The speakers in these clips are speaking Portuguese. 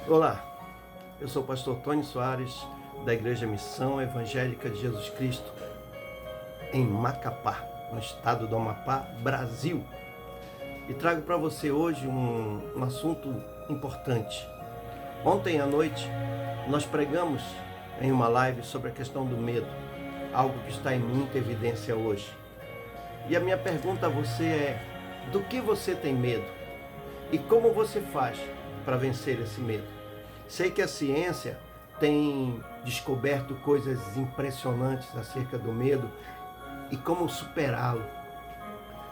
Olá, eu sou o pastor Tony Soares, da Igreja Missão Evangélica de Jesus Cristo, em Macapá, no estado do Amapá, Brasil. E trago para você hoje um assunto importante. Ontem à noite, nós pregamos em uma live sobre a questão do medo, algo que está em muita evidência hoje. E a minha pergunta a você é: do que você tem medo? E como você faz para vencer esse medo? Sei que a ciência tem descoberto coisas impressionantes acerca do medo e como superá-lo.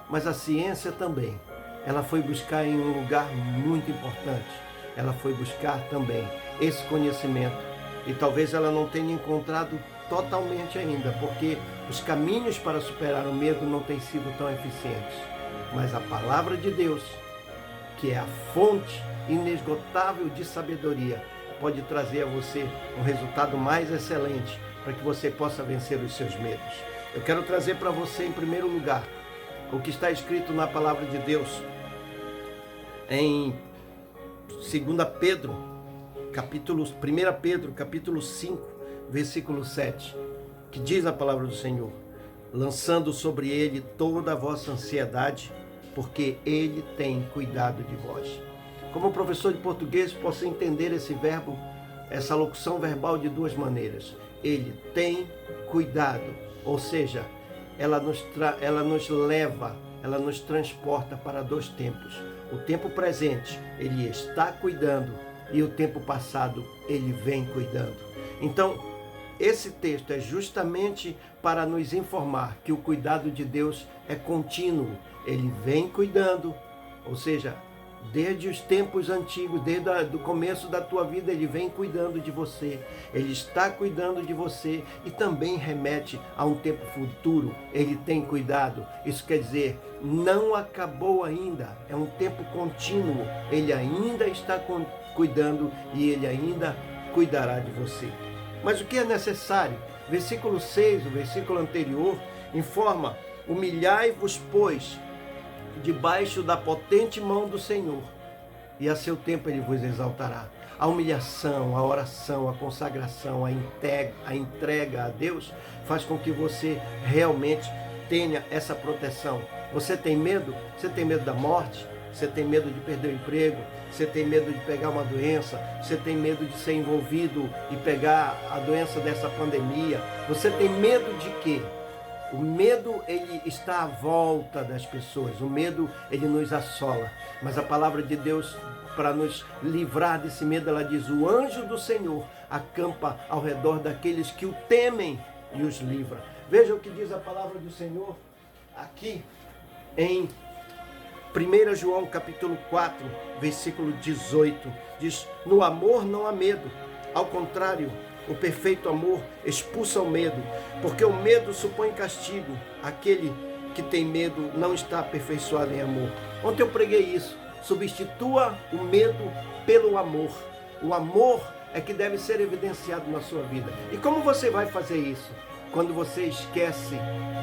Mas a ciência também, ela foi buscar em um lugar muito importante. Ela foi buscar também esse conhecimento. E talvez ela não tenha encontrado totalmente ainda, porque os caminhos para superar o medo não têm sido tão eficientes. Mas a palavra de Deus, que é a fonte inesgotável de sabedoria, pode trazer a você um resultado mais excelente para que você possa vencer os seus medos. Eu quero trazer para você, em primeiro lugar, o que está escrito na palavra de Deus em 1 Pedro, capítulo 5, versículo 7, que diz a palavra do Senhor: lançando sobre ele toda a vossa ansiedade, porque ele tem cuidado de vós. Como professor de português, posso entender esse verbo, essa locução verbal de duas maneiras. Ele tem cuidado, ou seja, ela nos leva, ela nos transporta para dois tempos. O tempo presente, ele está cuidando, e o tempo passado, ele vem cuidando. Então, esse texto é justamente para nos informar que o cuidado de Deus é contínuo. Ele vem cuidando, ou seja, desde os tempos antigos, desde o começo da tua vida, ele vem cuidando de você. Ele está cuidando de você e também remete a um tempo futuro. Ele tem cuidado. Isso quer dizer, não acabou ainda. É um tempo contínuo. Ele ainda está cuidando e ele ainda cuidará de você. Mas o que é necessário? Versículo 6, o versículo anterior, informa: humilhai-vos, pois, debaixo da potente mão do Senhor, e a seu tempo ele vos exaltará. A humilhação, a oração, a consagração, a entrega a Deus faz com que você realmente tenha essa proteção. Você tem medo? Você tem medo da morte? Você tem medo de perder o emprego? Você tem medo de pegar uma doença? Você tem medo de ser envolvido e pegar a doença dessa pandemia? Você tem medo de quê? O medo, ele está à volta das pessoas. O medo, ele nos assola. Mas a palavra de Deus, para nos livrar desse medo, ela diz: o anjo do Senhor acampa ao redor daqueles que o temem e os livra. Veja o que diz a palavra do Senhor aqui em 1 João capítulo 4, versículo 18. Diz: no amor não há medo. Ao contrário, o perfeito amor expulsa o medo, porque o medo supõe castigo. Aquele que tem medo não está aperfeiçoado em amor. Ontem eu preguei isso. Substitua o medo pelo amor. O amor é que deve ser evidenciado na sua vida. E como você vai fazer isso? Quando você esquece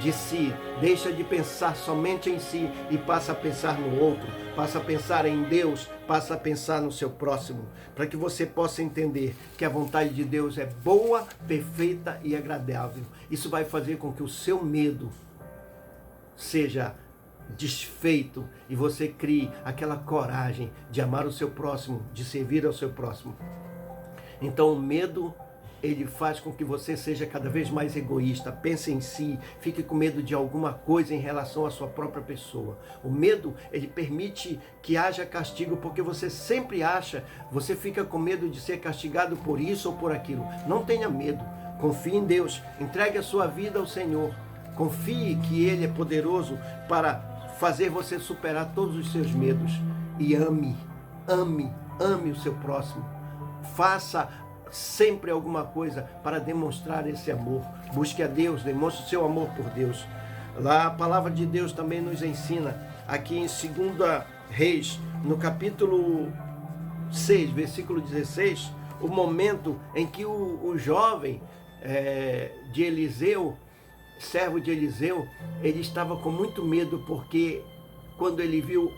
de si, deixa de pensar somente em si e passa a pensar no outro, passa a pensar em Deus, passa a pensar no seu próximo, para que você possa entender que a vontade de Deus é boa, perfeita e agradável. Isso vai fazer com que o seu medo seja desfeito e você crie aquela coragem de amar o seu próximo, de servir ao seu próximo. Então o medo, ele faz com que você seja cada vez mais egoísta, pense em si, fique com medo de alguma coisa em relação à sua própria pessoa. O medo, ele permite que haja castigo, porque você sempre acha, você fica com medo de ser castigado por isso ou por aquilo. Não tenha medo, confie em Deus, entregue a sua vida ao Senhor, confie que Ele é poderoso para fazer você superar todos os seus medos e ame o seu próximo. Faça sempre alguma coisa para demonstrar esse amor. Busque a Deus, demonstre o seu amor por Deus. Lá a palavra de Deus também nos ensina, aqui em 2 Reis, no capítulo 6, versículo 16, o momento em que o jovem de Eliseu, servo de Eliseu, ele estava com muito medo, porque quando ele viu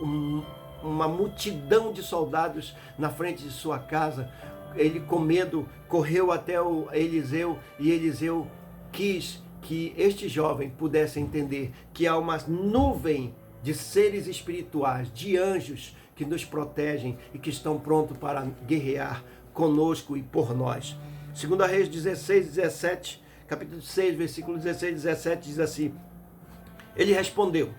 uma multidão de soldados na frente de sua casa. Ele, com medo, correu até o Eliseu, e Eliseu quis que este jovem pudesse entender que há uma nuvem de seres espirituais, de anjos que nos protegem e que estão prontos para guerrear conosco e por nós. 2 Reis 16, 17, capítulo 6, versículo 16 e 17 diz assim: ele respondeu: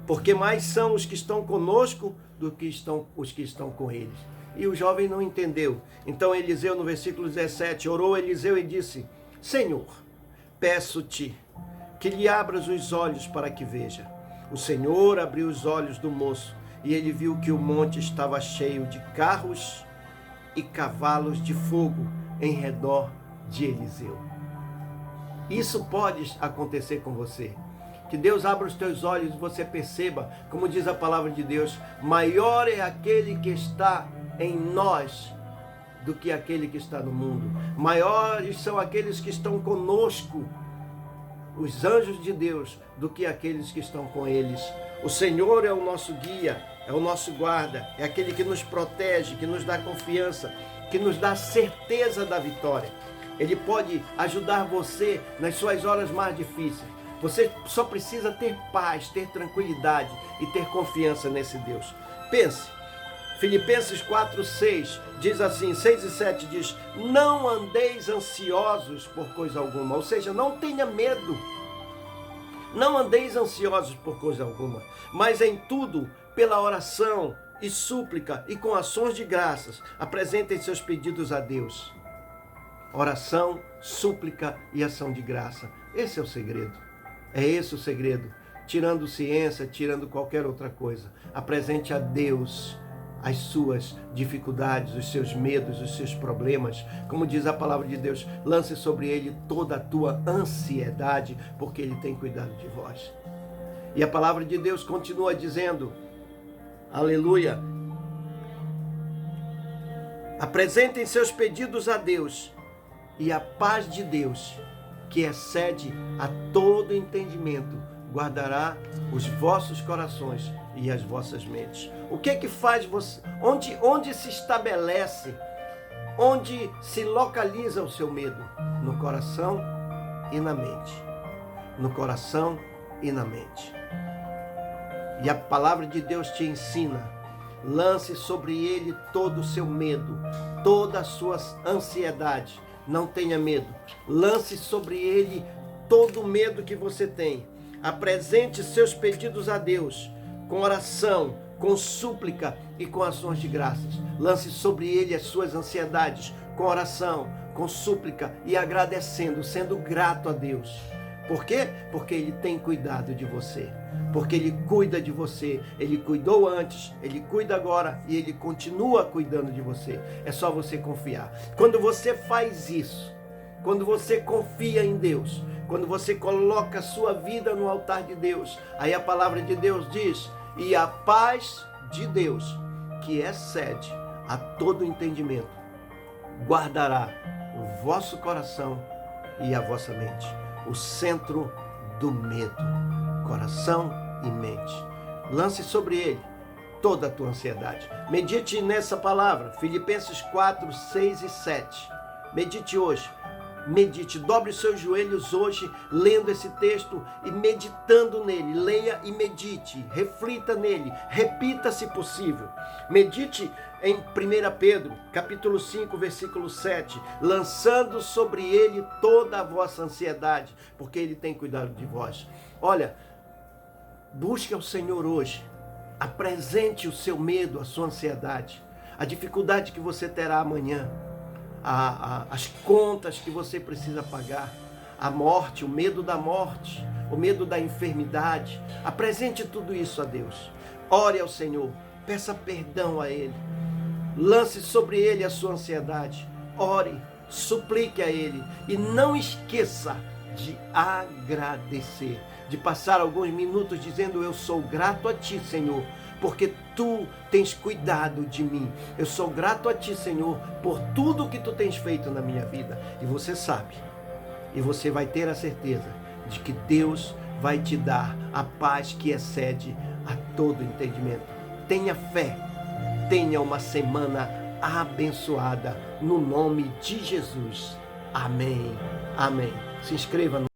porque mais são os que estão conosco do que os que estão com eles. E o jovem não entendeu. Então Eliseu, no versículo 17, orou Eliseu e disse: Senhor, peço-te que lhe abras os olhos para que veja. O Senhor abriu os olhos do moço, e ele viu que o monte estava cheio de carros e cavalos de fogo em redor de Eliseu. Isso pode acontecer com você. Que Deus abra os teus olhos e você perceba, como diz a palavra de Deus, maior é aquele que está em nós do que aquele que está no mundo. Maiores são aqueles que estão conosco, os anjos de Deus, do que aqueles que estão com eles. O Senhor é o nosso guia, é o nosso guarda, é aquele que nos protege, que nos dá confiança, que nos dá certeza da vitória. Ele pode ajudar você nas suas horas mais difíceis. Você só precisa ter paz, ter tranquilidade e ter confiança nesse Deus. Pense, Filipenses 4, 6 diz assim, 6 e 7 diz: não andeis ansiosos por coisa alguma, ou seja, não tenha medo. Não andeis ansiosos por coisa alguma, mas em tudo, pela oração e súplica e com ações de graças, apresentem seus pedidos a Deus. Oração, súplica e ação de graça. Esse é o segredo. É esse o segredo. Tirando ciência, tirando qualquer outra coisa. Apresente a Deus as suas dificuldades, os seus medos, os seus problemas. Como diz a palavra de Deus, lance sobre Ele toda a tua ansiedade, porque Ele tem cuidado de vós. E a palavra de Deus continua dizendo, aleluia, apresentem seus pedidos a Deus, e a paz de Deus, que excede a todo entendimento, guardará os vossos corações e as vossas mentes. O que é que faz você? Onde se estabelece, onde se localiza o seu medo? No coração e na mente. No coração e na mente. E a palavra de Deus te ensina: lance sobre ele todo o seu medo, toda a sua ansiedade. Não tenha medo. Lance sobre ele todo o medo que você tem. Apresente seus pedidos a Deus com oração, com súplica e com ações de graças. Lance sobre ele as suas ansiedades com oração, com súplica e agradecendo, sendo grato a Deus. Por quê? Porque Ele tem cuidado de você. Porque Ele cuida de você. Ele cuidou antes, Ele cuida agora e Ele continua cuidando de você. É só você confiar. Quando você faz isso, quando você confia em Deus, quando você coloca a sua vida no altar de Deus, aí a palavra de Deus diz: e a paz de Deus, que excede a todo entendimento, guardará o vosso coração e a vossa mente. O centro do medo, coração e mente. Lance sobre ele toda a tua ansiedade. Medite nessa palavra, Filipenses 4, 6 e 7. Medite hoje. Medite, dobre os seus joelhos hoje, lendo esse texto e meditando nele. Leia e medite, reflita nele, repita se possível. Medite em 1 Pedro, capítulo 5, versículo 7, lançando sobre ele toda a vossa ansiedade, porque ele tem cuidado de vós. Olha, busque ao Senhor hoje, apresente o seu medo, a sua ansiedade, a dificuldade que você terá amanhã, as contas que você precisa pagar, a morte, o medo da morte, o medo da enfermidade. Apresente tudo isso a Deus. Ore ao Senhor, peça perdão a Ele, lance sobre Ele a sua ansiedade. Ore, suplique a Ele e não esqueça de agradecer, de passar alguns minutos dizendo: eu sou grato a Ti, Senhor, porque Tu tens cuidado de mim. Eu sou grato a Ti, Senhor, por tudo que Tu tens feito na minha vida. E você sabe, e você vai ter a certeza de que Deus vai te dar a paz que excede a todo entendimento. tenha fé, tenha uma semana abençoada, no nome de Jesus. Amém. Amém. Se inscreva no